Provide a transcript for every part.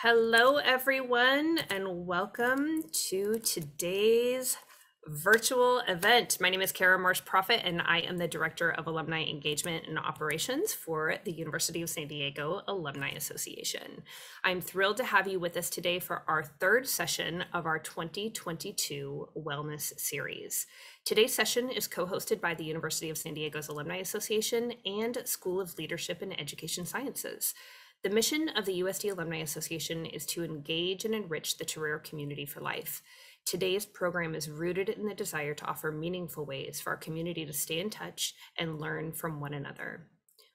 Hello, everyone, and welcome to today's virtual event. My name is Kara Marsh-Prophet, and I am the Director of Alumni Engagement and Operations for the University of San Diego Alumni Association. I'm thrilled to have you with us today for our third session of our 2022 Wellness Series. Today's session is co-hosted by the University of San Diego's Alumni Association and School of Leadership and Education Sciences. The mission of the USD Alumni Association is to engage and enrich the Torero community for life. Today's program is rooted in the desire to offer meaningful ways for our community to stay in touch and learn from one another.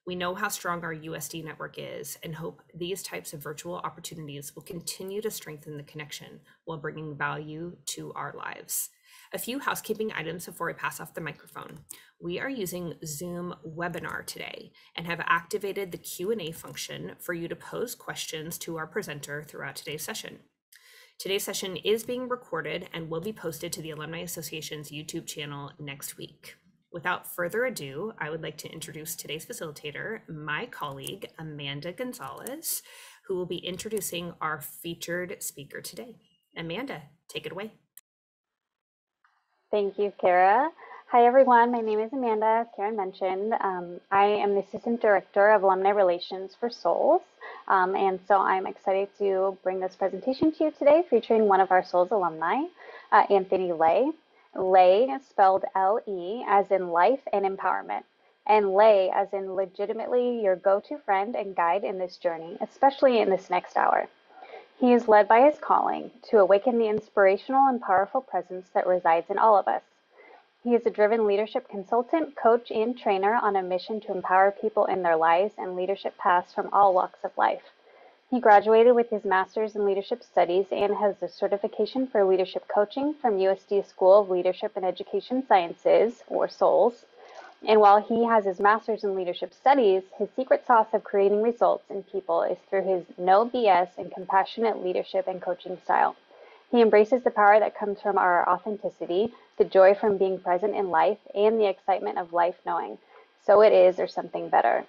We know how strong our USD network is and hope these types of virtual opportunities will continue to strengthen the connection while bringing value to our lives. A few housekeeping items before I pass off the microphone. We are using Zoom webinar today and have activated the Q&A function for you to pose questions to our presenter throughout today's session. Today's session is being recorded and will be posted to the Alumni Association's YouTube channel next week. Without further ado, I would like to introduce today's facilitator, my colleague, Amanda Gonzalez, who will be introducing our featured speaker today. Amanda, take it away. Thank you, Kara. Hi, everyone. My name is Amanda, as Karen mentioned. I am the Assistant Director of Alumni Relations for Souls. And so I'm excited to bring this presentation to you today featuring one of our Souls alumni, Anthony Lay. Lay is spelled L-E as in life and empowerment, and Lay as in legitimately your go-to friend and guide in this journey, especially in this next hour. He is led by his calling to awaken the inspirational and powerful presence that resides in all of us. He is a driven leadership consultant, coach, and trainer on a mission to empower people in their lives and leadership paths from all walks of life. He graduated with his master's in leadership studies and has a certification for leadership coaching from USD School of Leadership and Education Sciences, or SOLS. And while he has his master's in leadership studies, his secret sauce of creating results in people is through his no BS and compassionate leadership and coaching style. He embraces the power that comes from our authenticity, the joy from being present in life, and the excitement of life knowing, so it is or something better.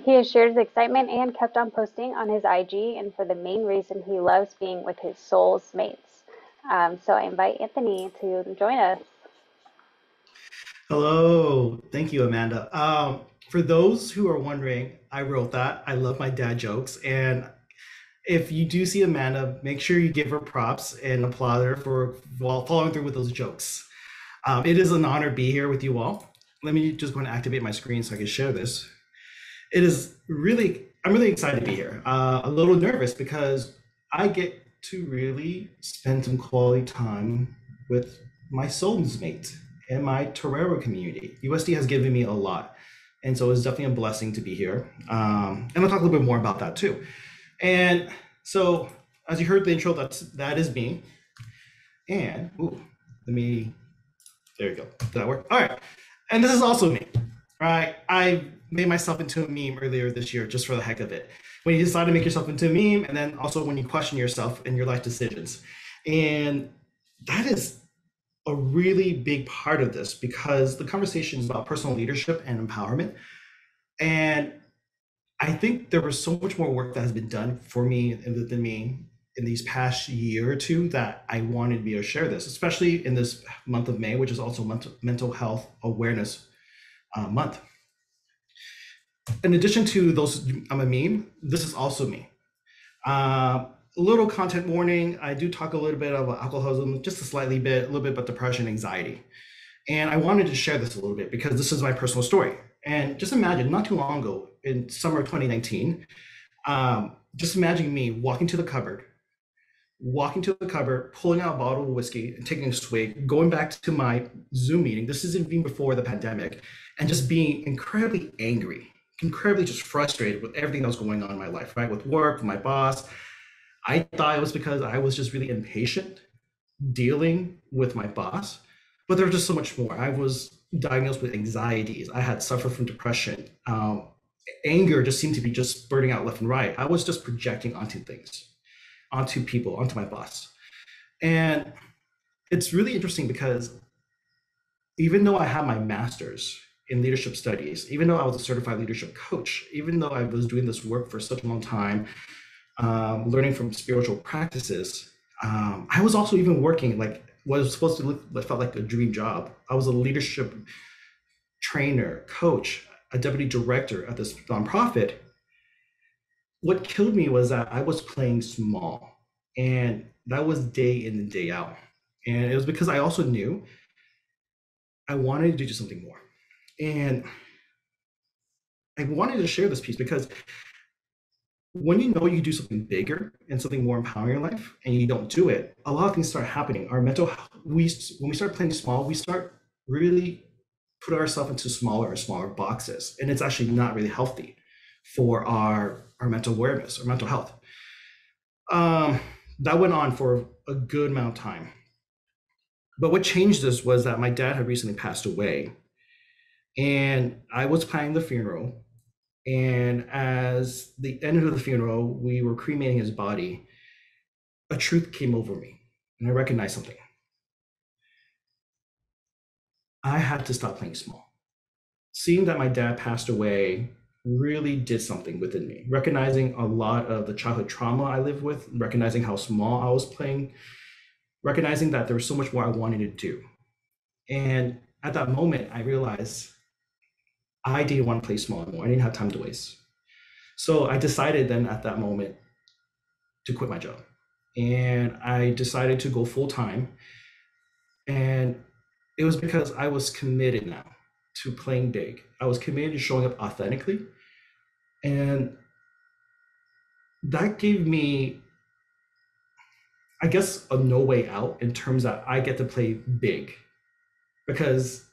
He has shared his excitement and kept on posting on his IG, and for the main reason he loves being with his soul's mates. So I invite Anthony to join us. Hello, thank you, Amanda. For those who are wondering, I wrote that. I love my dad jokes, and if you do see Amanda, make sure you give her props and applaud her for following through with those jokes. It is an honor to be here with you all. Let me just go and activate my screen so I can share this. I'm really excited to be here. A little nervous because I get to really spend some quality time with my soul's mate and my Torero community. USD has given me a lot, and so it's definitely a blessing to be here. And I'll talk a little bit more about that too. And so, as you heard the intro, that is me. And there you go. Did that work? All right. And this is also me, right? I made myself into a meme earlier this year just for the heck of it. When you decide to make yourself into a meme, and then also when you question yourself and your life decisions. And that is a really big part of this because the conversation is about personal leadership and empowerment. And I think there was so much more work that has been done for me and within me in these past year or two that I wanted to be able to share this, especially in this month of May, which is also Mental Health Awareness Month. In addition to those, I'm a meme, this is also me. A little content warning, I do talk a little bit about alcoholism, just a little bit about depression, anxiety. And I wanted to share this a little bit because this is my personal story. And just imagine, not too long ago, in summer of 2019, just imagine me walking to the cupboard, pulling out a bottle of whiskey and taking a swig, going back to my Zoom meeting. This is even before the pandemic, and just being incredibly angry, incredibly just frustrated with everything that was going on in my life, right? With work, with my boss. I thought it was because I was just really impatient dealing with my boss, but there was just so much more. I was diagnosed with anxieties. I had suffered from depression. Anger just seemed to be just spurting out left and right. I was just projecting onto things, onto people, onto my boss. And it's really interesting because even though I had my master's in leadership studies, even though I was a certified leadership coach, even though I was doing this work for such a long time, learning from spiritual practices. I was also even working like what was supposed to look, what felt like a dream job. I was a leadership trainer, coach, a deputy director at this nonprofit. What killed me was that I was playing small, and that was day in and day out. And it was because I also knew I wanted to do something more. And I wanted to share this piece because when you know you do something bigger and something more empowering in life and you don't do it, a lot of things start happening. Our mental, when we start playing small, we start really put ourselves into smaller and smaller boxes. And it's actually not really healthy for our mental awareness or mental health. That went on for a good amount of time. But what changed this was that my dad had recently passed away. And I was planning the funeral. And as the end of the funeral, we were cremating his body. A truth came over me, and I recognized something. I had to stop playing small. Seeing that my dad passed away really did something within me. Recognizing a lot of the childhood trauma I lived with, recognizing how small I was playing, recognizing that there was so much more I wanted to do. And at that moment, I realized I didn't want to play small anymore. I didn't have time to waste. So I decided then at that moment to quit my job. And I decided to go full time. And it was because I was committed now to playing big. I was committed to showing up authentically. And that gave me, I guess, a no way out in terms that I get to play big. Because,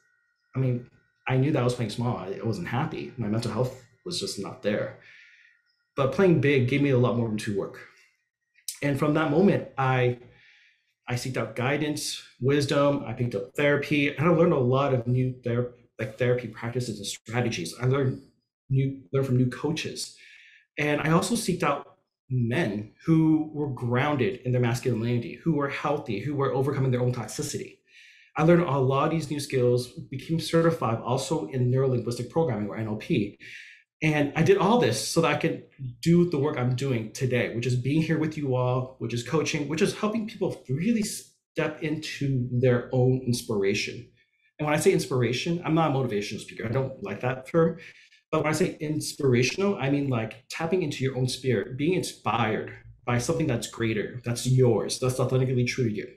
I mean, I knew that I was playing small. I wasn't happy. My mental health was just not there. But playing big gave me a lot more room to work. And from that moment, I seeked out guidance, wisdom. I picked up therapy, and I learned a lot of new therapy practices and strategies. I learned from new coaches, and I also seeked out men who were grounded in their masculinity, who were healthy, who were overcoming their own toxicity. I learned a lot of these new skills, became certified also in neuro-linguistic programming or NLP. And I did all this so that I could do the work I'm doing today, which is being here with you all, which is coaching, which is helping people really step into their own inspiration. And when I say inspiration, I'm not a motivational speaker. I don't like that term. But when I say inspirational, I mean like tapping into your own spirit, being inspired by something that's greater, that's yours, that's authentically true to you.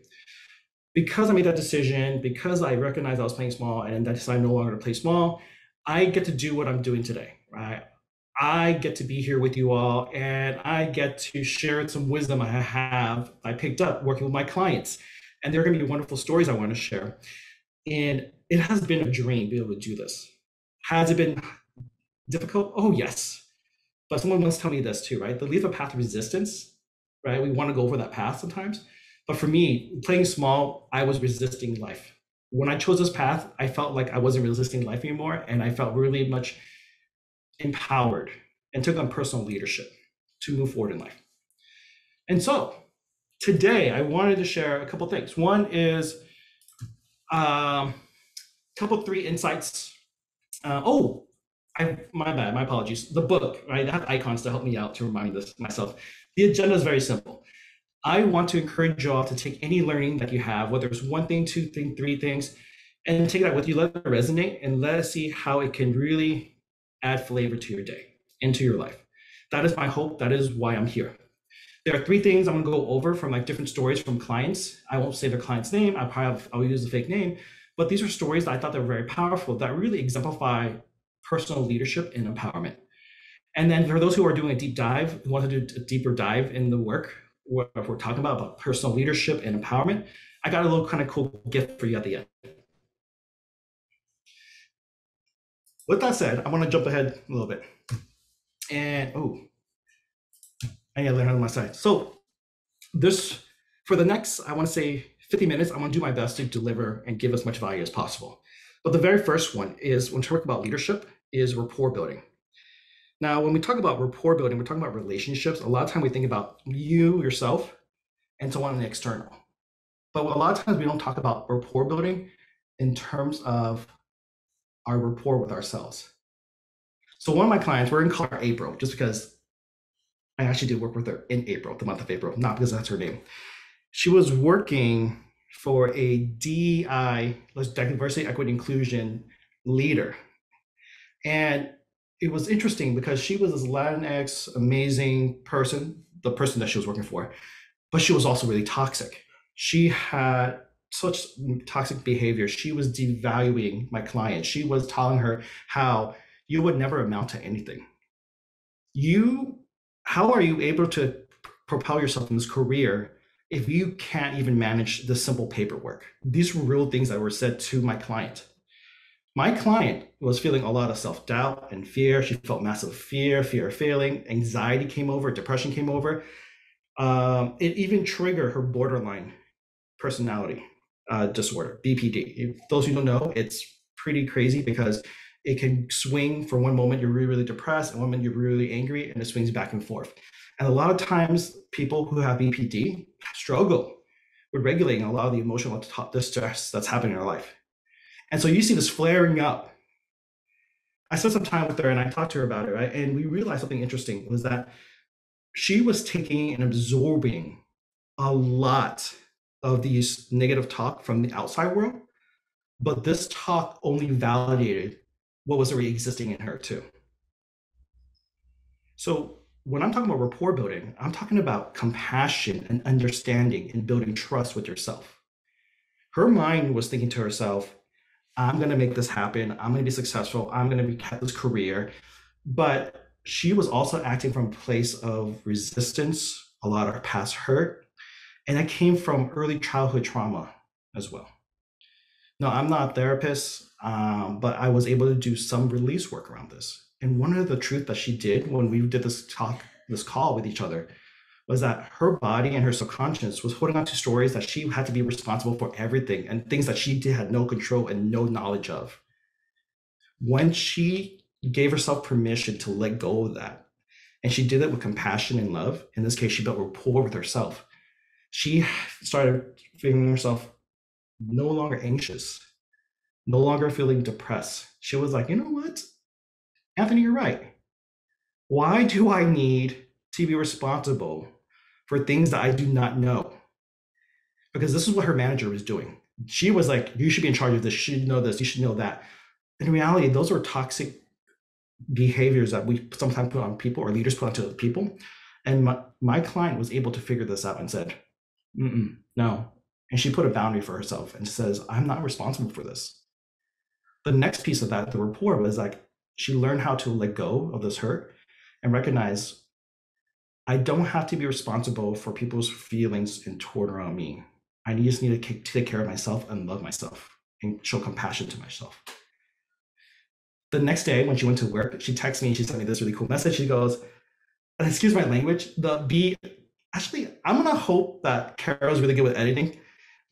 Because I made that decision, because I recognized I was playing small and I decided no longer to play small, I get to do what I'm doing today, right? I get to be here with you all, and I get to share some wisdom I picked up working with my clients. And there are going to be wonderful stories I want to share. And it has been a dream to be able to do this. Has it been difficult? Oh, yes. But someone once told me this too, right? The leave a path of resistance, right? We want to go over that path sometimes. But for me, playing small, I was resisting life. When I chose this path, I felt like I wasn't resisting life anymore. And I felt really much empowered and took on personal leadership to move forward in life. And so today I wanted to share a couple things. One is three insights. My bad, my apologies. The book, right? I have icons to help me out to remind this myself. The agenda is very simple. I want to encourage you all to take any learning that you have, whether it's one thing, two things, three things, and take that with you, let it resonate, and let us see how it can really add flavor to your day, into your life. That is my hope. That is why I'm here. There are three things I'm gonna go over from like different stories from clients. I won't say their client's name. I'll use a fake name, but these are stories that I thought they were very powerful, that really exemplify personal leadership and empowerment. And then for those who are doing a deep dive, who want to do a deeper dive in the work, what we're talking about personal leadership and empowerment, I got a little kind of cool gift for you at the end. With that said, I want to jump ahead a little bit. And I gotta learn how to my side. So for the next, I want to say 50 minutes, I'm gonna do my best to deliver and give as much value as possible. But the very first one is, when we talk about leadership, is rapport building. Now, when we talk about rapport building, we're talking about relationships. A lot of time we think about you, yourself, and someone on the external. But a lot of times we don't talk about rapport building in terms of our rapport with ourselves. So one of my clients, we're gonna call her April, just because I actually did work with her in April, the month of April, not because that's her name. She was working for a DEI, diversity, equity, inclusion leader. And it was interesting because she was this Latinx amazing person, the person that she was working for, but she was also really toxic. She had such toxic behavior. She was devaluing my client. She was telling her how you would never amount to anything. How are you able to propel yourself in this career if you can't even manage the simple paperwork? These were real things that were said to my client. My client was feeling a lot of self-doubt and fear. She felt massive fear of failing, anxiety came over, depression came over. It even triggered her borderline personality disorder, BPD. If those who don't know, it's pretty crazy because it can swing from one moment you're really, really depressed and one moment you're really angry, and it swings back and forth. And a lot of times people who have BPD struggle with regulating a lot of the emotional distress that's happening in their life. And so you see this flaring up. I spent some time with her and I talked to her about it, right? And we realized something interesting was that she was taking and absorbing a lot of these negative talk from the outside world, but this talk only validated what was already existing in her too. So when I'm talking about rapport building, I'm talking about compassion and understanding and building trust with yourself. Her mind was thinking to herself, I'm going to make this happen. I'm going to be successful. I'm going to have this career. But she was also acting from a place of resistance, a lot of her past hurt. And that came from early childhood trauma as well. Now, I'm not a therapist, but I was able to do some release work around this. And one of the truth that she did when we did this call with each other was that her body and her subconscious was holding on to stories that she had to be responsible for everything and things that she had no control and no knowledge of. When she gave herself permission to let go of that, and she did it with compassion and love, in this case, she built rapport with herself. She started feeling herself no longer anxious, no longer feeling depressed. She was like, you know what, Anthony, you're right. Why do I need to be responsible for things that I do not know? Because this is what her manager was doing. She was like, you should be in charge of this. You should know this. You should know that. In reality, those are toxic behaviors that we sometimes put on people or leaders put onto other people. And my client was able to figure this out and said, no. And she put a boundary for herself and says, I'm not responsible for this. The next piece of that, the rapport, was like, she learned how to let go of this hurt and recognize I don't have to be responsible for people's feelings and toward around me. I just need to take care of myself and love myself and show compassion to myself. The next day when she went to work, she texted me and she sent me this really cool message. She goes, excuse my language, actually, I'm gonna hope that Carol's really good with editing,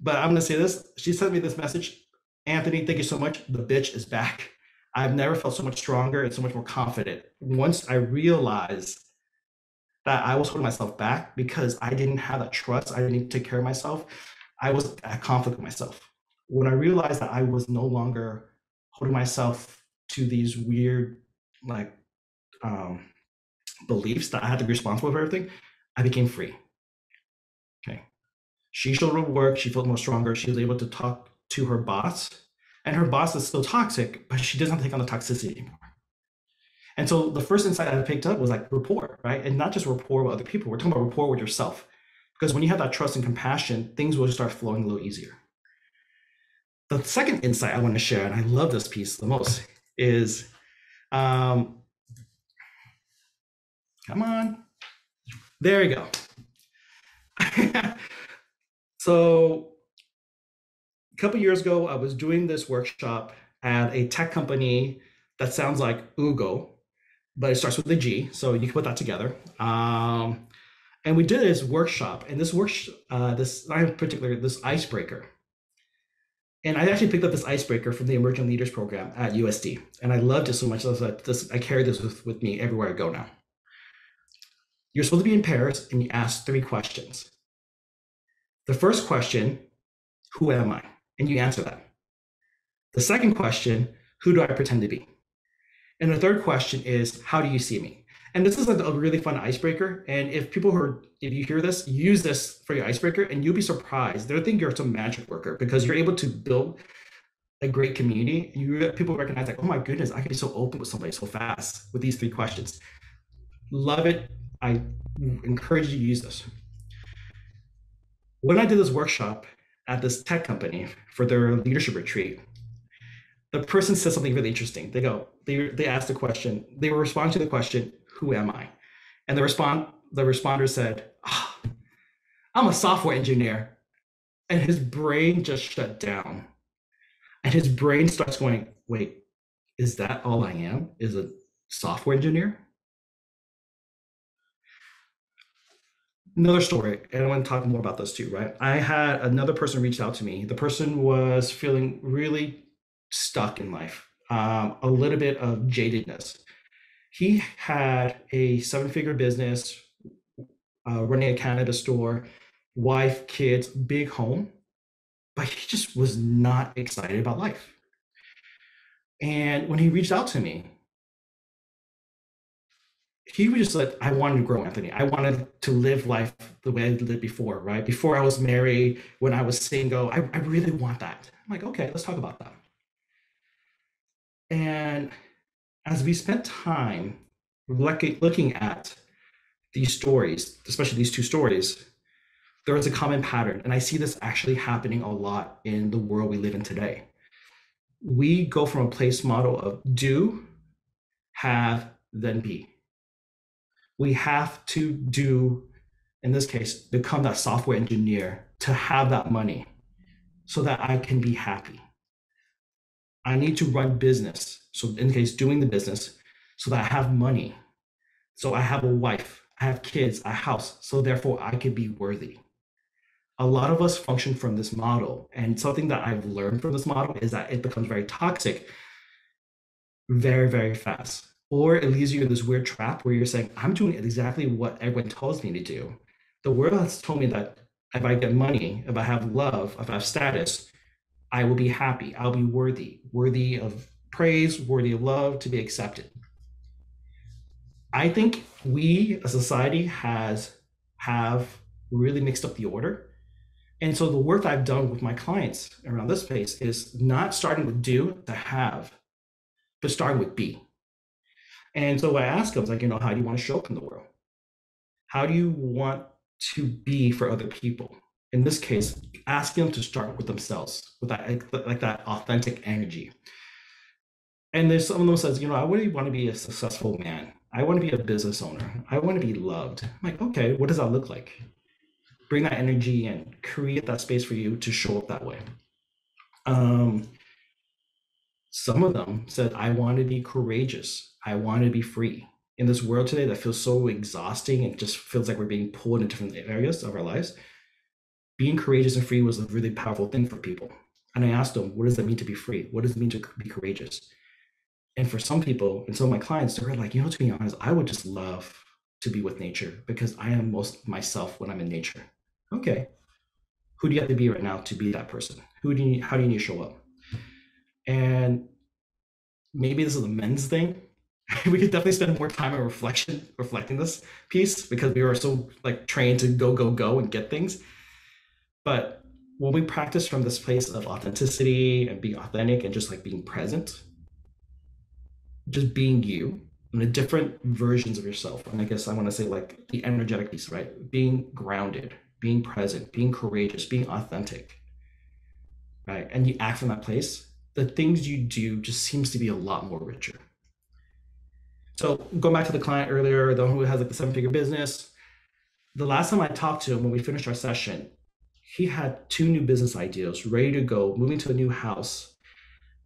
but I'm gonna say this. She sent me this message, Anthony, thank you so much. The bitch is back. I've never felt so much stronger and so much more confident. Once I realized that I was holding myself back because I didn't have that trust, I didn't take care of myself, I was at conflict with myself. When I realized that I was no longer holding myself to these weird beliefs that I had to be responsible for everything, I became free. Okay. She showed her work, she felt more stronger, she was able to talk to her boss, and her boss is still toxic, but she doesn't take on the toxicity anymore. And so the first insight I picked up was like rapport, right? And not just rapport with other people, we're talking about rapport with yourself. Because when you have that trust and compassion, things will start flowing a little easier. The second insight I want to share, and I love this piece the most, is, come on, there you go. So a couple years ago, I was doing this workshop at a tech company that sounds like Ugo, but it starts with a G, so you can put that together. And we did this workshop, and this Icebreaker. And I actually picked up this Icebreaker from the Emerging Leaders Program at USD, and I loved it so much. I carry this with me everywhere I go now. You're supposed to be in pairs, and you ask 3 questions. The first question, who am I? And you answer that. The second question, who do I pretend to be? And the third question is, how do you see me? And this is a really fun icebreaker. And if you hear this, use this for your icebreaker, and you'll be surprised. They'll think you're some magic worker because you're able to build a great community. People recognize like, oh my goodness, I can be so open with somebody so fast with these 3 questions. Love it. I encourage you to use this. When I did this workshop at this tech company for their leadership retreat, the person said something really interesting. They asked the question, they were responding to the question, who am I? And the responder said, oh, I'm a software engineer. And his brain just shut down. And his brain starts going, wait, is that all I am? Is a software engineer? Another story, and I want to talk more about this too, right? I had another person reach out to me. The person was feeling really stuck in life, a little bit of jadedness. He had a 7-figure business, running a cannabis store, wife, kids, big home, but he just was not excited about life. And when he reached out to me, he was just like, I wanted to grow, Anthony. I wanted to live life the way I lived before, right? Before I was married, when I was single, I really want that. I'm like, okay, let's talk about that. And as we spent time looking at these stories, especially these 2 stories, there was a common pattern. And I see this actually happening a lot in the world we live in today. We go from a place model of do, have, then be. We have to do, in this case, become that software engineer to have that money so that I can be happy. I need to run business. So in the case, doing the business so that I have money. So I have a wife, I have kids, a house. So therefore I can be worthy. A lot of us function from this model. And something that I've learned from this model is that it becomes very toxic very, very fast. Or it leaves you in this weird trap where you're saying, I'm doing exactly what everyone tells me to do. The world has told me that if I get money, if I have love, if I have status, I will be happy. I'll be worthy of praise, worthy of love, to be accepted. I think we as a society have really mixed up the order. And so the work I've done with my clients around this space is not starting with do to have, but starting with be. And so I ask them, like, how do you want to show up in the world? How do you want to be for other people? In this case, asking them to start with themselves, with that authentic energy. And there's some of them says, I really want to be a successful man. I want to be a business owner. I want to be loved. I'm like, okay, what does that look like? Bring that energy and create that space for you to show up that way. Some of them said, I want to be courageous. I want to be free. In this world today that feels so exhausting and just feels like we're being pulled in different areas of our lives, being courageous and free was a really powerful thing for people. And I asked them, what does it mean to be free? What does it mean to be courageous? And for some people, and some of my clients, they were like, to be honest, I would just love to be with nature because I am most myself when I'm in nature. Okay. Who do you have to be right now to be that person? How do you need to show up? And maybe this is a men's thing. We could definitely spend more time on reflecting this piece because we are so trained to go and get things. But when we practice from this place of authenticity and being authentic and just being present, just being you and the different versions of yourself. And I guess I want to say the energetic piece, right? Being grounded, being present, being courageous, being authentic, right? And you act from that place, the things you do just seems to be a lot more richer. So going back to the client earlier, the one who has the 7-figure business, the last time I talked to him when we finished our session, he had 2 new business ideas ready to go, moving to a new house.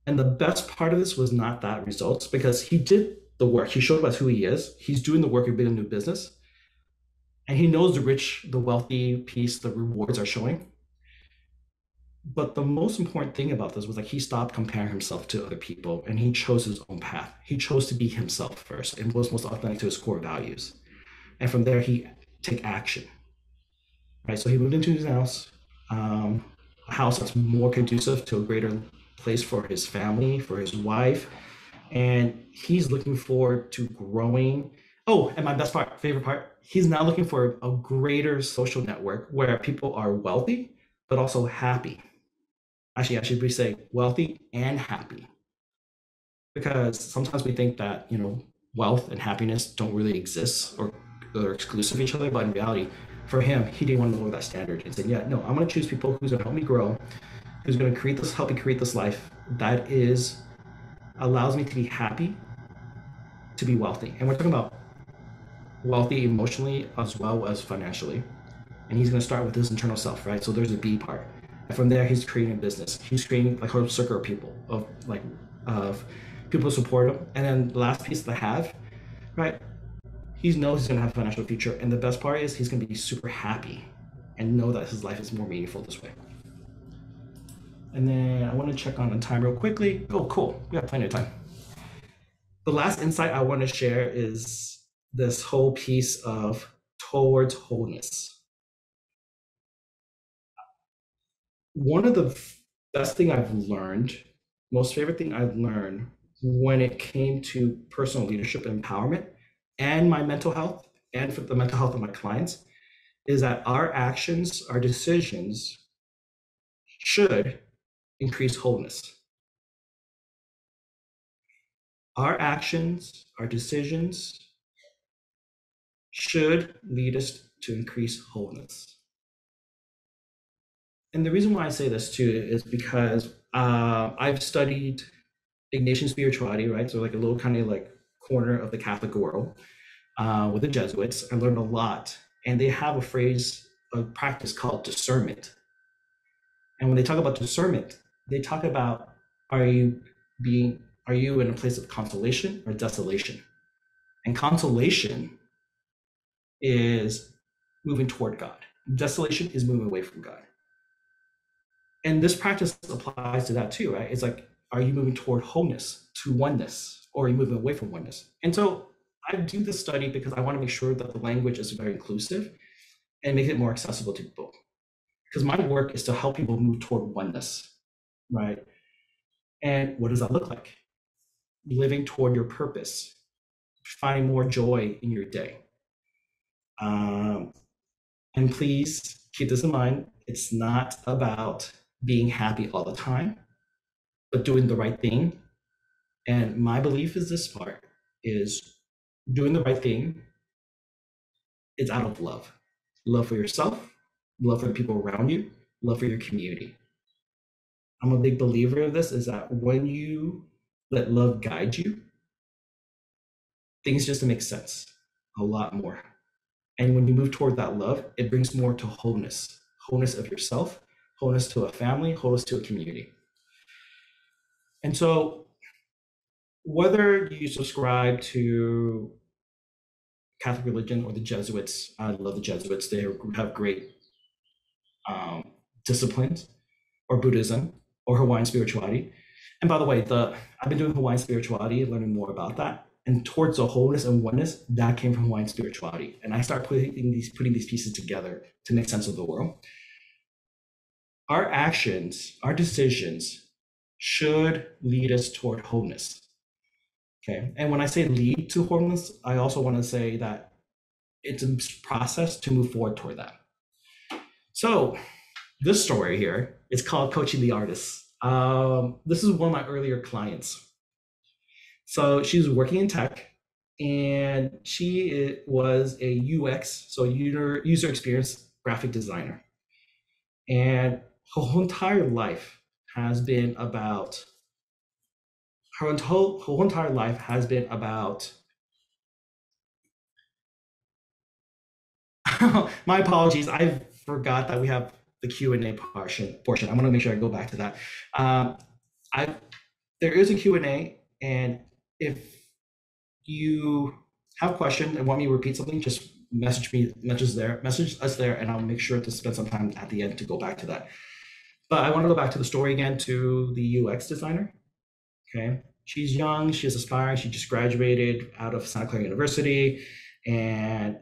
And the best part of this was not that results, because he did the work. He showed us who he is. He's doing the work of building a new business. And he knows the rich, the wealthy piece, the rewards are showing. But the most important thing about this was he stopped comparing himself to other people and he chose his own path. He chose to be himself first and was most authentic to his core values. And from there, he take action, right? So he moved into his house, a house that's more conducive to a greater place for his family, for his wife. And he's looking forward to growing Oh, and my best part, favorite part, he's now looking for a greater social network where people are wealthy, but also happy. Actually, I should be saying wealthy and happy. Because sometimes we think that, wealth and happiness don't really exist or they're exclusive of each other. But in reality, for him, he didn't want to lower that standard and said, yeah, no, I'm going to choose people who's going to help me grow, who's going to help me create this life that allows me to be happy, to be wealthy. And we're talking about wealthy emotionally as well as financially. And he's going to start with his internal self, right? So there's the B part. And from there, he's creating a business. He's creating like a whole circle of people, of people to support him. And then the last piece, the have, right? He knows he's going to have a financial future. And the best part is he's going to be super happy and know that his life is more meaningful this way. And then I want to check on the time real quickly. Oh, cool. We have plenty of time. The last insight I want to share is this whole piece of towards wholeness. One of the best thing I've learned, most favorite thing I've learned when it came to personal leadership and empowerment and my mental health and for the mental health of my clients is that our actions, our decisions should increase wholeness. Our actions, our decisions should lead us to increase wholeness. And the reason why I say this too is because I've studied Ignatian spirituality, right? So like a little kind of like corner of the Catholic world with the Jesuits. I learned a lot, and they have a practice called discernment. And when they talk about discernment, they talk about are you in a place of consolation or desolation? And consolation is moving toward God. Desolation is moving away from God. And this practice applies to that too, right? It's like, are you moving toward wholeness, to oneness, or are you moving away from oneness? And so I do this study because I want to make sure that the language is very inclusive and make it more accessible to people. Because my work is to help people move toward oneness, right? And what does that look like? Living toward your purpose, finding more joy in your day. And please keep this in mind. It's not about being happy all the time, but doing the right thing. And my belief is this part is doing the right thing is out of love. Love for yourself, love for the people around you, love for your community. I'm a big believer of this is that when you let love guide you, things just make sense a lot more. And when you move toward that love, it brings more to wholeness of yourself, wholeness to a family, wholeness to a community. And so whether you subscribe to Catholic religion or the Jesuits, I love the Jesuits. They have great disciplines, or Buddhism or Hawaiian spirituality. And by the way, I've been doing Hawaiian spirituality, learning more about that. And towards the wholeness and oneness, that came from Hawaiian spirituality. And I start putting these pieces together to make sense of the world. Our actions, our decisions should lead us toward wholeness. Okay. And when I say lead to wholeness, I also want to say that it's a process to move forward toward that. So this story here is called Coaching the Artist. This is one of my earlier clients. So she was working in tech, and she was a UX, so user experience graphic designer. And her whole entire life has been about my apologies, I forgot that we have the Q&A portion. I'm going to make sure I go back to that. There is a Q&A, and if you have a question and want me to repeat something, just message us there, and I'll make sure to spend some time at the end to go back to that. But I want to go back to the story again, to the UX designer. Okay, she's young, she's aspiring, she just graduated out of Santa Clara University, and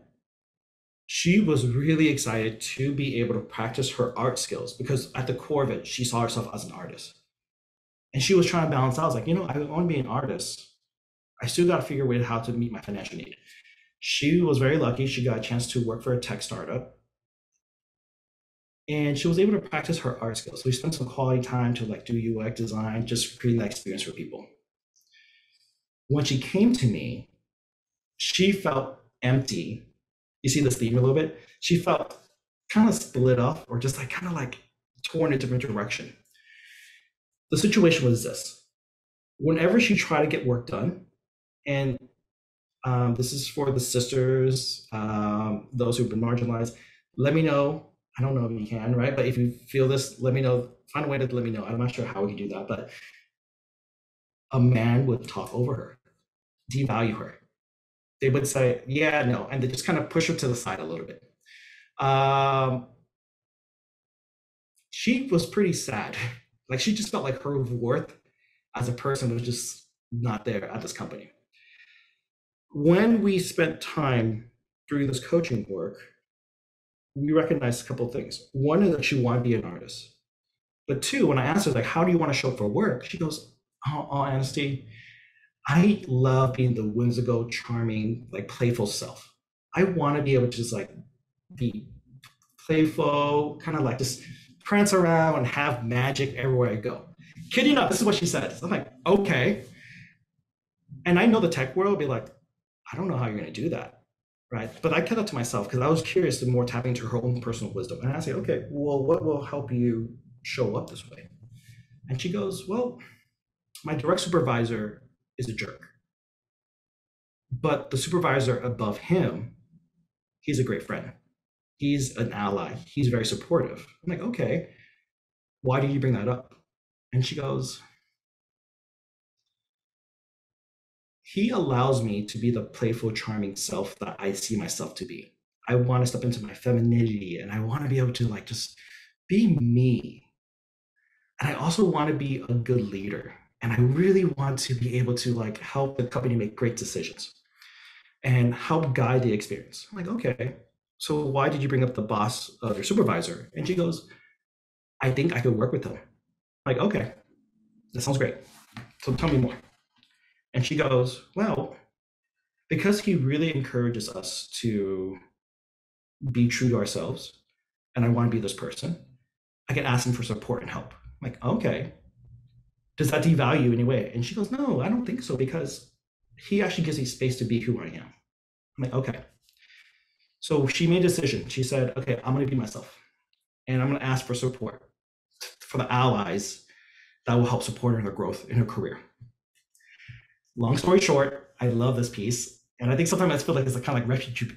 she was really excited to be able to practice her art skills because at the core of it, she saw herself as an artist. And she was trying to balance out, I was like, I want to be an artist. I still got to figure out how to meet my financial need. She was very lucky. She got a chance to work for a tech startup, and she was able to practice her art skills. So we spent some quality time to like do UX design, just creating that experience for people. When she came to me, she felt empty. You see this theme a little bit? She felt kind of split up or just like kind of like torn in a different direction. The situation was this. Whenever she tried to get work done, and this is for the sisters, those who've been marginalized, let me know. I don't know if you can, right? But if you feel this, let me know. Find a way to let me know. I'm not sure how we can do that, but a man would talk over her, devalue her. They would say, yeah, no, and they just kind of push her to the side a little bit. She was pretty sad. Like she just felt like her worth as a person was just not there at this company. When we spent time doing this coaching work, we recognized a couple of things. One is that she wanted to be an artist. But two, when I asked her, like, how do you want to show up for work? She goes, all honesty, I love being the whimsical, charming, like playful self. I want to be able to just like be playful, kind of like just prance around and have magic everywhere I go. Kid you not, this is what she said. I'm like, okay. And I know the tech world will be like, I don't know how you're going to do that. Right. But I kept that to myself because I was curious and more tapping into her own personal wisdom. And I say, okay, well, what will help you show up this way? And she goes, well, my direct supervisor is a jerk. But the supervisor above him, he's a great friend. He's an ally. He's very supportive. I'm like, okay, why did you bring that up? And she goes, he allows me to be the playful, charming self that I see myself to be. I want to step into my femininity and I want to be able to like just be me. And I also want to be a good leader. And I really want to be able to like help the company make great decisions and help guide the experience. I'm like, okay, so why did you bring up the boss of your supervisor? And she goes, I think I could work with him. I'm like, okay, that sounds great. So tell me more. And she goes, well, because he really encourages us to be true to ourselves, and I want to be this person, I can ask him for support and help. I'm like, okay, does that devalue you in any way? And she goes, no, I don't think so, because he actually gives me space to be who I am. I'm like, okay. So she made a decision. She said, okay, I'm going to be myself, and I'm going to ask for support for the allies that will help support her in her growth in her career. Long story short, I love this piece. And I think sometimes I feel like it's kind of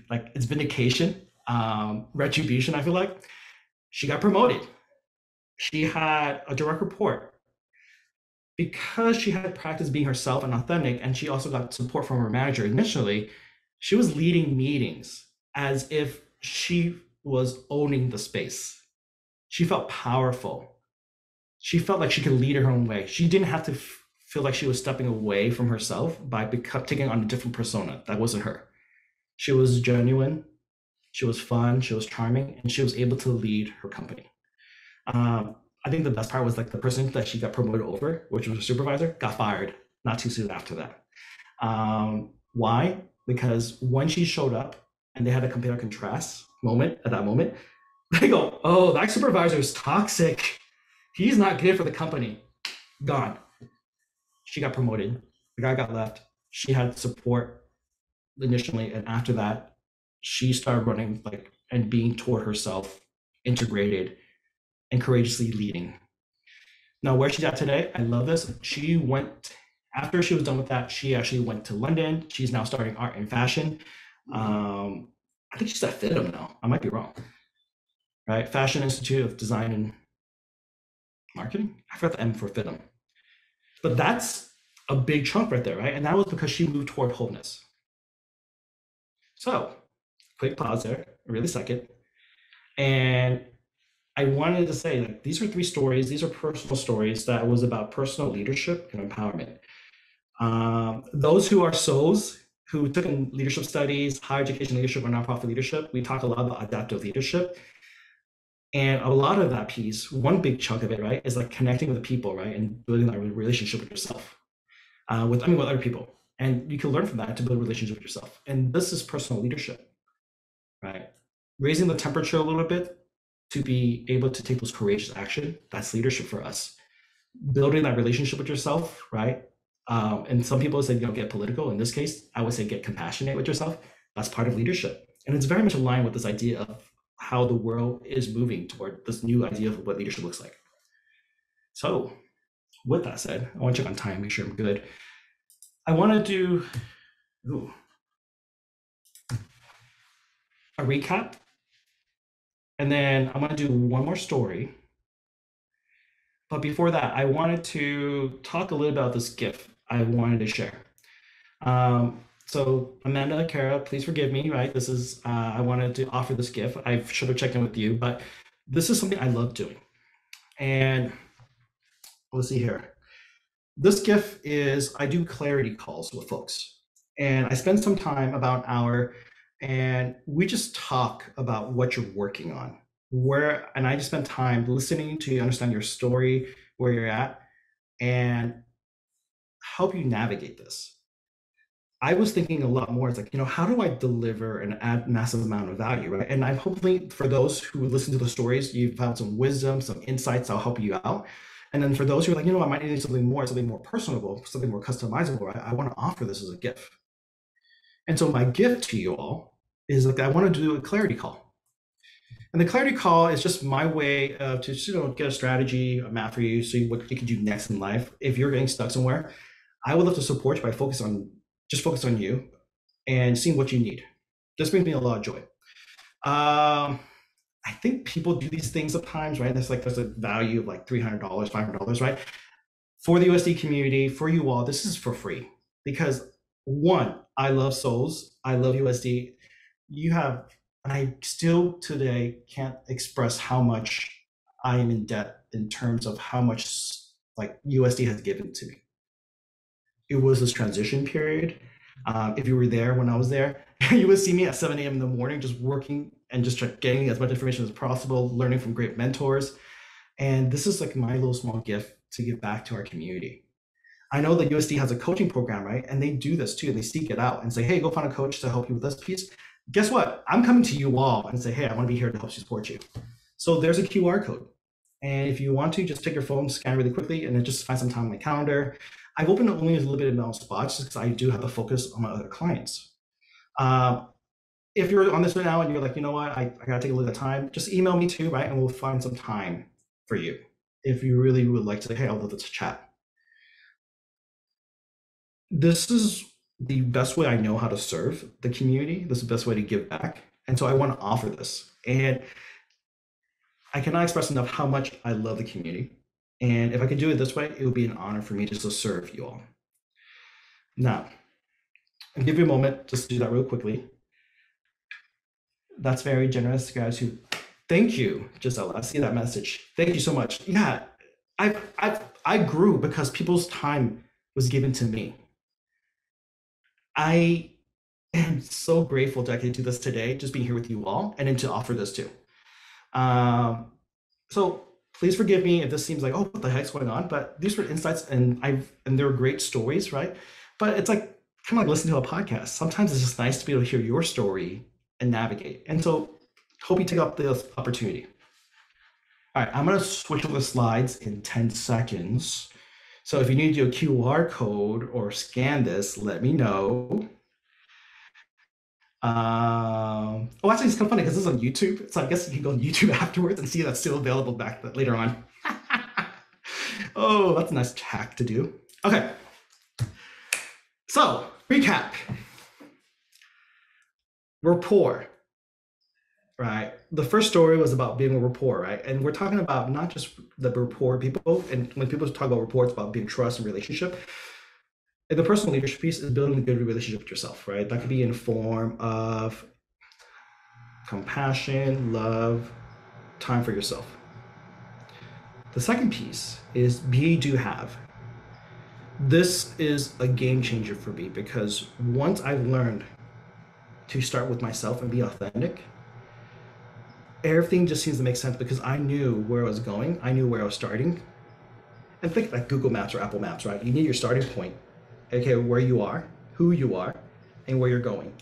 like it's vindication, retribution, I feel like. She got promoted. She had a direct report. Because she had practiced being herself and authentic, and she also got support from her manager initially, she was leading meetings as if she was owning the space. She felt powerful. She felt like she could lead her own way. She didn't have to feel like she was stepping away from herself by taking on a different persona. That wasn't her. She was genuine, she was fun, she was charming, and she was able to lead her company. I think the best part was like the person that she got promoted over, which was a supervisor, got fired not too soon after that. Why? Because when she showed up and they had a compare and contrast moment at that moment, they go, oh, that supervisor is toxic. He's not good for the company. Gone. She got promoted. The guy got left. She had support initially, and after that, she started running like and being toward herself, integrated, and courageously leading. Now, where she's at today, I love this. She went after she was done with that. She actually went to London. She's now studying art and fashion. I think she's at FIDM now. I might be wrong. Right, Fashion Institute of Design and Marketing. I forgot the M for FIDM. But that's a big chunk right there, right? And that was because she moved toward wholeness. So, quick pause there, a really second. And I wanted to say, like, these are 3 stories. These are personal stories that was about personal leadership and empowerment. Those who are souls who took in leadership studies, higher education leadership, or nonprofit leadership, we talk a lot about adaptive leadership. And a lot of that piece, one big chunk of it, right, is like connecting with the people, right, and building that relationship with yourself, with other people. And you can learn from that to build a relationship with yourself. And this is personal leadership, right? Raising the temperature a little bit to be able to take those courageous action. That's leadership for us. Building that relationship with yourself, right? And some people say, get political. In this case, I would say get compassionate with yourself. That's part of leadership. And it's very much aligned with this idea of how the world is moving toward this new idea of what leadership looks like. So with that said, I want to check on time, make sure I'm good. I want to do a recap. And then I'm going to do one more story. But before that, I wanted to talk a little about this gift I wanted to share. So Amanda, Kara, please forgive me, right? This is, I wanted to offer this gift. I should have checked in with you, but this is something I love doing. And let's see here. This gift is, I do clarity calls with folks. And I spend some time, about an hour, and we just talk about what you're working on. And I just spend time listening to you, understand your story, where you're at, and help you navigate this. I was thinking a lot more, it's like, how do I deliver and add massive amount of value, right? And I hopefully, for those who listen to the stories, you've found some wisdom, some insights that'll help you out. And then for those who are like, I might need something more personable, something more customizable, right? I want to offer this as a gift. And so my gift to you all is like, I want to do a clarity call. And the clarity call is just my way of to get a strategy, a map for you, see what you can do next in life. If you're getting stuck somewhere, I would love to support you by focus on you and seeing what you need. This brings me a lot of joy. I think people do these things sometimes, right? There's a value of like $300, $500, right? For the USD community, for you all, this is for free because one, I love souls. I love USD. And I still today can't express how much I am in debt in terms of how much USD has given to me. It was this transition period. If you were there when I was there, you would see me at 7 a.m. in the morning, just working and just getting as much information as possible, learning from great mentors. And this is like my little small gift to give back to our community. I know that USD has a coaching program, right? And they do this too. They seek it out and say, hey, go find a coach to help you with this piece. Guess what? I'm coming to you all and say, hey, I want to be here to help support you. So there's a QR code. And if you want to, just take your phone, scan really quickly, and then just find some time on my calendar. I've opened only a little bit of amount of spots just because I do have to focus on my other clients. If you're on this right now and you're like, you know what, I gotta take a little bit of time, just email me too, right? And we'll find some time for you. If you really would like to say, hey, I'll love to chat. This is the best way I know how to serve the community. This is the best way to give back. And so I want to offer this. And I cannot express enough how much I love the community. And if I could do it this way, it would be an honor for me just to serve you all. Now, I'll give you a moment just to do that real quickly. That's very generous, guys. Thank you, Gisela. I see that message. Thank you so much. Yeah, I grew because people's time was given to me. I am so grateful that I can do this today, just being here with you all, and then to offer this too. So please forgive me if this seems like, oh, what the heck's going on? But these were insights, and they're great stories, right? But it's like kind of like listening to a podcast. Sometimes it's just nice to be able to hear your story and navigate. And so hope you take up this opportunity. All right, I'm gonna switch over the slides in 10 seconds. So if you need to do a QR code or scan this, let me know. Oh, actually, it's kind of funny because this is on YouTube. So I guess you can go on YouTube afterwards and see that's still available back later on. Oh, that's a nice hack to do. Okay. So, recap. Rapport, right? The first story was about being a rapport, right? And we're talking about not just the rapport people, and when people talk about rapport, it's about being trust and relationship. And the personal leadership piece is building a good relationship with yourself, right? That could be in form of compassion, love, time for yourself. The second piece is be, do, have. This is a game changer for me because once I've learned to start with myself and be authentic, everything just seems to make sense because I knew where I was going. I knew where I was starting. And think like Google Maps or Apple Maps, right? You need your starting point. Okay, where you are, who you are and where you're going.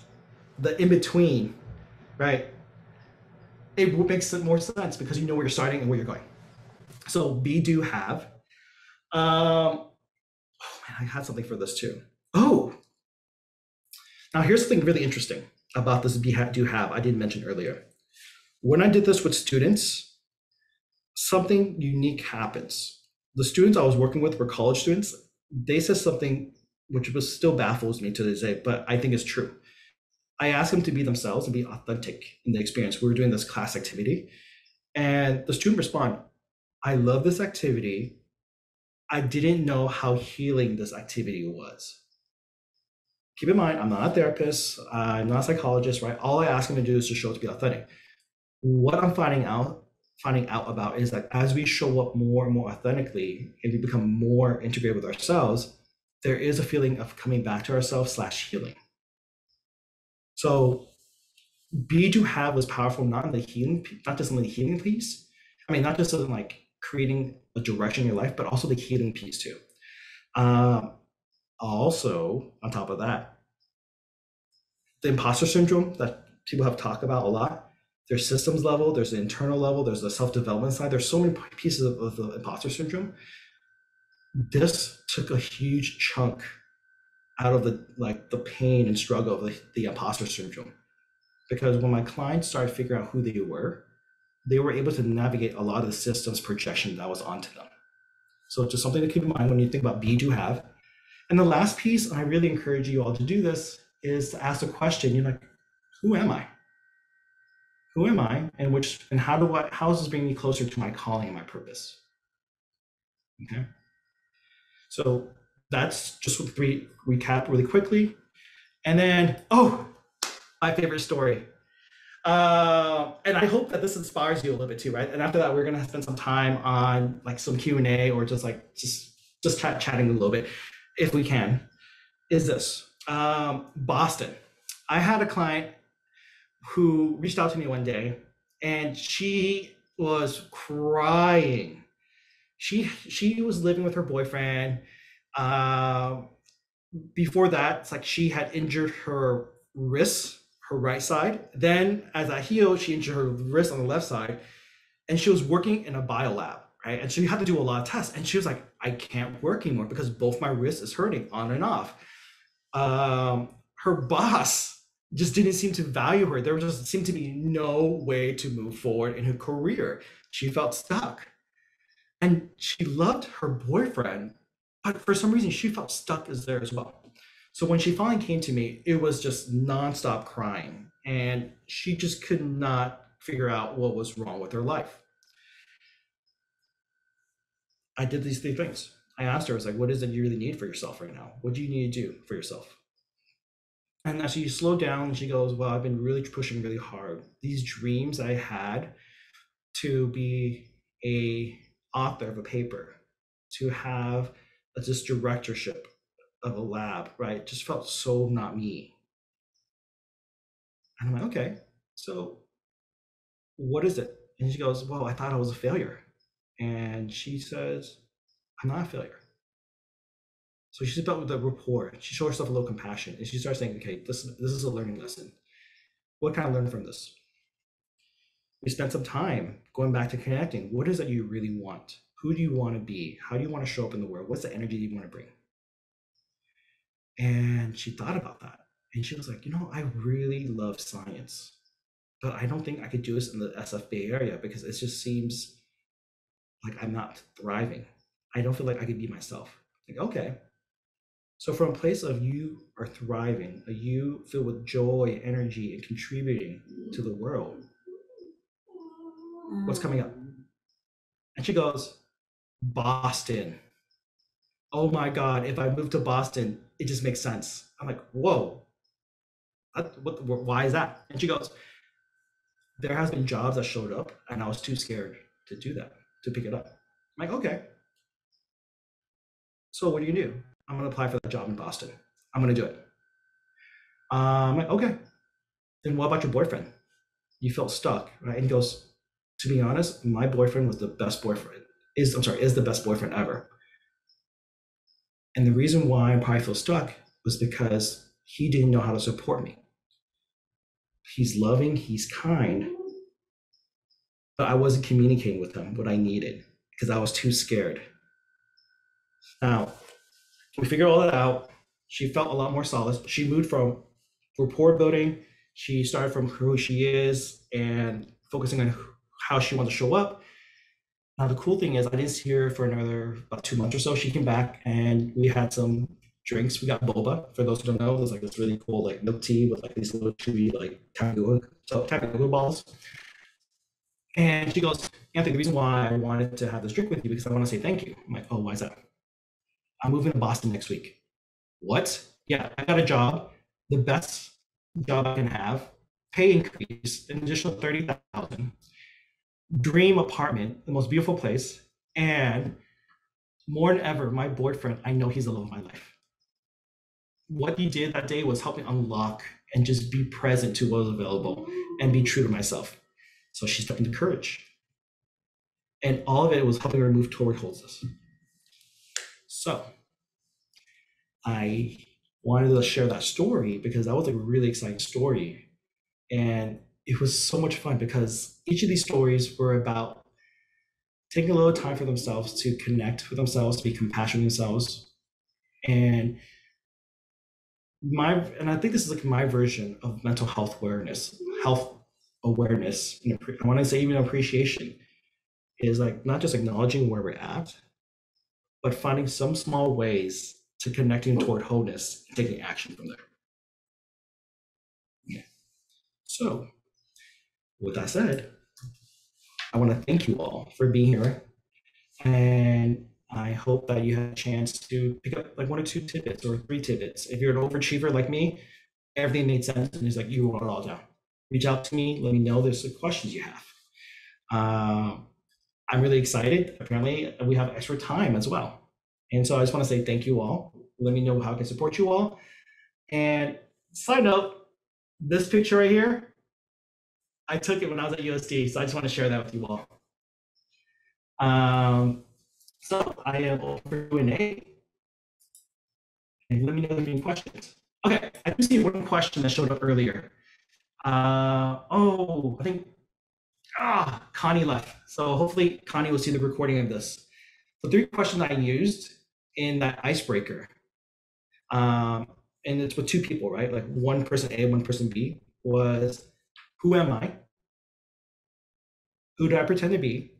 The in between, right? It makes more sense because you know where you're starting and where you're going. So be, do, have. Oh man, I had something for this too. Oh, now here's something really interesting about this be, do, have. I didn't mention earlier. When I did this with students, something unique happens. The students I was working with were college students. They said something which was still baffles me to this day, but I think is true. I asked them to be themselves and be authentic in the experience. We were doing this class activity, and the student responded, I love this activity. I didn't know how healing this activity was. Keep in mind, I'm not a therapist. I'm not a psychologist, right? All I ask them to do is to show up to be authentic. What I'm finding out about is that as we show up more and more authentically and we become more integrated with ourselves, there is a feeling of coming back to ourselves / healing. So be, do, have was powerful, not in the healing, not just in the healing piece. I mean, not just in like creating a direction in your life, but also the healing piece too. Also, on top of that, the imposter syndrome that people have talked about a lot. There's systems level, there's the internal level, there's the self-development side. There's so many pieces of the imposter syndrome. This took a huge chunk out of the pain and struggle of the imposter syndrome. Because when my clients started figuring out who they were able to navigate a lot of the systems projection that was onto them. So just something to keep in mind when you think about be, do, have. And the last piece, and I really encourage you all to do this, is to ask a question. You're like, who am I? Who am I? And how is this bringing me closer to my calling and my purpose? Okay. So that's just with 3 recap really quickly. And then, my favorite story. And I hope that this inspires you a little bit too, right? And after that, we're gonna spend some time on like some Q&A or just chatting a little bit, if we can. Is this Boston? I had a client who reached out to me one day, and she was crying. She was living with her boyfriend. Before that, it's like she had injured her wrist, her right side. Then as I healed, she injured her wrist on the left side, and she was working in a biolab, right? And she had to do a lot of tests, and she was like, I can't work anymore because both my wrists is hurting on and off. Her boss just didn't seem to value her. There just seemed to be no way to move forward in her career. She felt stuck. And she loved her boyfriend, but for some reason she felt stuck there as well. So when she finally came to me, it was just nonstop crying, and she just could not figure out what was wrong with her life. I did these 3 things. I asked her, I was like, what is it you really need for yourself right now? What do you need to do for yourself? And as she slowed down, she goes, well, I've been really pushing really hard. These dreams I had to be a author of a paper, to have this directorship of a lab, right? Just felt so not me. And I'm like, okay, so what is it? And she goes, well, I thought I was a failure. And she says, I'm not a failure. So she's built with the rapport. She showed herself a little compassion, and she starts saying, okay, this is a learning lesson. What can I learn from this? We spent some time going back to connecting. What is it you really want? Who do you want to be? How do you want to show up in the world? What's the energy you want to bring? And she thought about that. And she was like, I really love science, but I don't think I could do this in the SF Bay Area because it just seems like I'm not thriving. I don't feel like I could be myself. Like, okay. So from a place of you are thriving, you filled with joy, energy, and contributing to the world, what's coming up? And she goes, Boston. Oh my God, if I move to Boston, it just makes sense. I'm like, whoa, why is that? And she goes, there has been jobs that showed up and I was too scared to do that, to pick it up. I'm like, okay. So what do you do? I'm gonna apply for that job in Boston. I'm gonna do it. I'm like, okay. Then what about your boyfriend? You felt stuck, right? And he goes, to be honest, my boyfriend was the best boyfriend, is the best boyfriend ever. And the reason why I probably feel stuck was because he didn't know how to support me. He's loving, he's kind, but I wasn't communicating with him what I needed because I was too scared. Now, we figured all that out. She felt a lot more solace. She moved from rapport building. She started from who she is and focusing on how she wanted to show up. Now, the cool thing is I didn't see her for another about 2 months or so. She came back and we had some drinks. We got boba. For those who don't know, there's like this really cool like milk tea with like these little chewy like tapioca balls. And she goes, Anthony, the reason why I wanted to have this drink with you because I want to say thank you. I'm like, oh, why is that? I'm moving to Boston next week. What? Yeah, I got a job, the best job I can have, pay increase, an additional 30,000, dream apartment, the most beautiful place, and more than ever, my boyfriend, I know he's the love of my life. What he did that day was help me unlock and just be present to what was available and be true to myself. So she stepped into courage. And all of it was helping her move toward wholeness. So I wanted to share that story because that was a really exciting story. And it was so much fun because each of these stories were about taking a little time for themselves to connect with themselves, to be compassionate with themselves. And I think this is like my version of mental health awareness. And I want to say even appreciation is like not just acknowledging where we're at, but finding some small ways to connecting toward wholeness and taking action from there. Yeah. So with that said, I want to thank you all for being here. And I hope that you had a chance to pick up like 1 or 2 tidbits or 3 tidbits. If you're an overachiever like me, everything made sense and it's like you wrote it all down. Reach out to me, let me know there's some questions you have. I'm really excited. Apparently we have extra time as well. And so I just want to say thank you all. Let me know how I can support you all. And side note, this picture right here, I took it when I was at USD, so I just want to share that with you all. So I am open for Q&A. And let me know if you have any questions. Okay, I do see one question that showed up earlier. I think Connie left. So hopefully Connie will see the recording of this. The 3 questions I used in that icebreaker, and it's with 2 people, right? Like one person A, one person B, was who am I? Who do I pretend to be?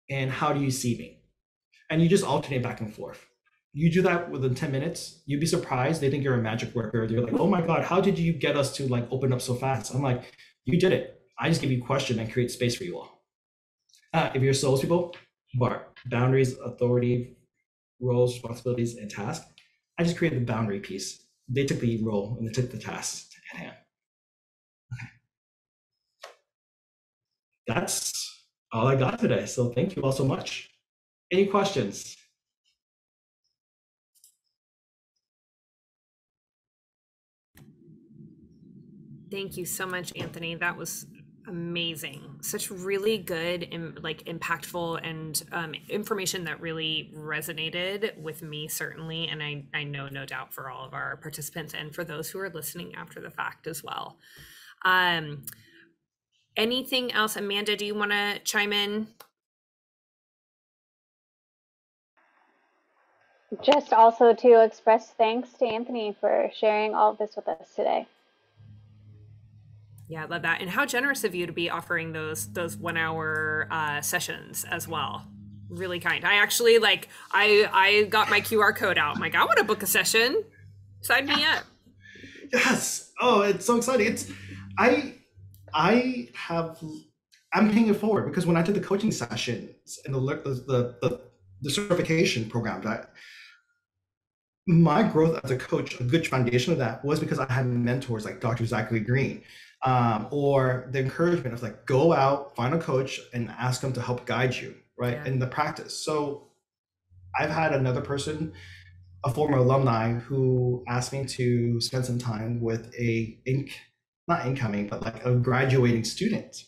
And how do you see me? And you just alternate back and forth. You do that within 10 minutes, you'd be surprised. They think you're a magic worker. They're like, oh my God, how did you get us to like open up so fast? I'm like, you did it. I just give you a question and create space for you all. If you're souls people, boundaries, authority, roles, responsibilities, and tasks. I just created the boundary piece. They took the role and they took the task at hand. Okay. That's all I got today. So thank you all so much. Any questions? Thank you so much, Anthony. That was amazing. Such really good and like impactful and information that really resonated with me, certainly. And I know no doubt for all of our participants and for those who are listening after the fact as well. Anything else? Amanda, do you want to chime in? Just also to express thanks to Anthony for sharing all of this with us today. Yeah, I love that. And how generous of you to be offering those 1 hour sessions as well. Really kind. I actually I got my QR code out. I'm like, I want to book a session. Sign me up. Yes. Oh, it's so exciting. I'm paying it forward because when I did the coaching sessions and the certification program, that my growth as a coach, a good foundation of that was because I had mentors like Dr. Zachary Green, or the encouragement of like, go out, find a coach and ask them to help guide you, right, in the practice. So I've had another person, a former alumni, who asked me to spend some time with not incoming, but like a graduating student,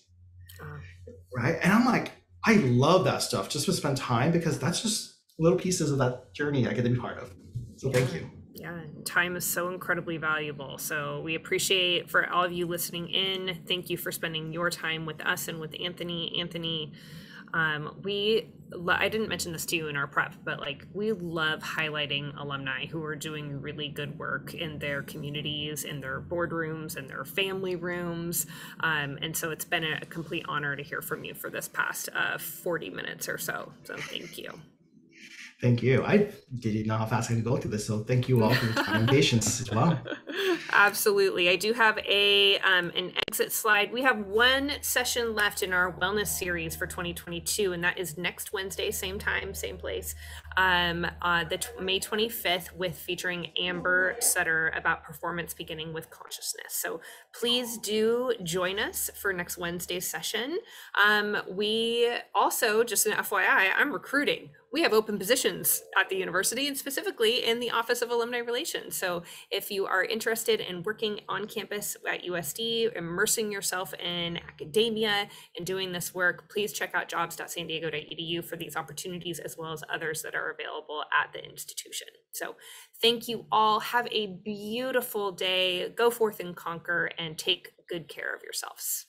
right? And I'm like, I love that stuff, just to spend time, because that's just little pieces of that journey I get to be part of. So thank you. Yeah, time is so incredibly valuable. So we appreciate for all of you listening in. Thank you for spending your time with us and with Anthony. Anthony, I didn't mention this to you in our prep, but like we love highlighting alumni who are doing really good work in their communities, in their boardrooms, and their family rooms. And so it's been a complete honor to hear from you for this past 40 minutes or so. So thank you. Thank you. I didn't know how fast I could go through this, so thank you all for your time and patience as well. Absolutely. I do have an exit slide. We have one session left in our wellness series for 2022, and that is next Wednesday, same time, same place, May 25th, with featuring Amber Sutter about performance beginning with consciousness. So please do join us for next Wednesday's session. We also, just an FYI, I'm recruiting. We have open positions at the university and specifically in the Office of Alumni Relations. So if you are interested in working on campus at USD, immersing yourself in academia and doing this work, please check out jobs.sandiego.edu for these opportunities as well as others that are available at the institution. So thank you all. Have a beautiful day. Go forth and conquer and take good care of yourselves.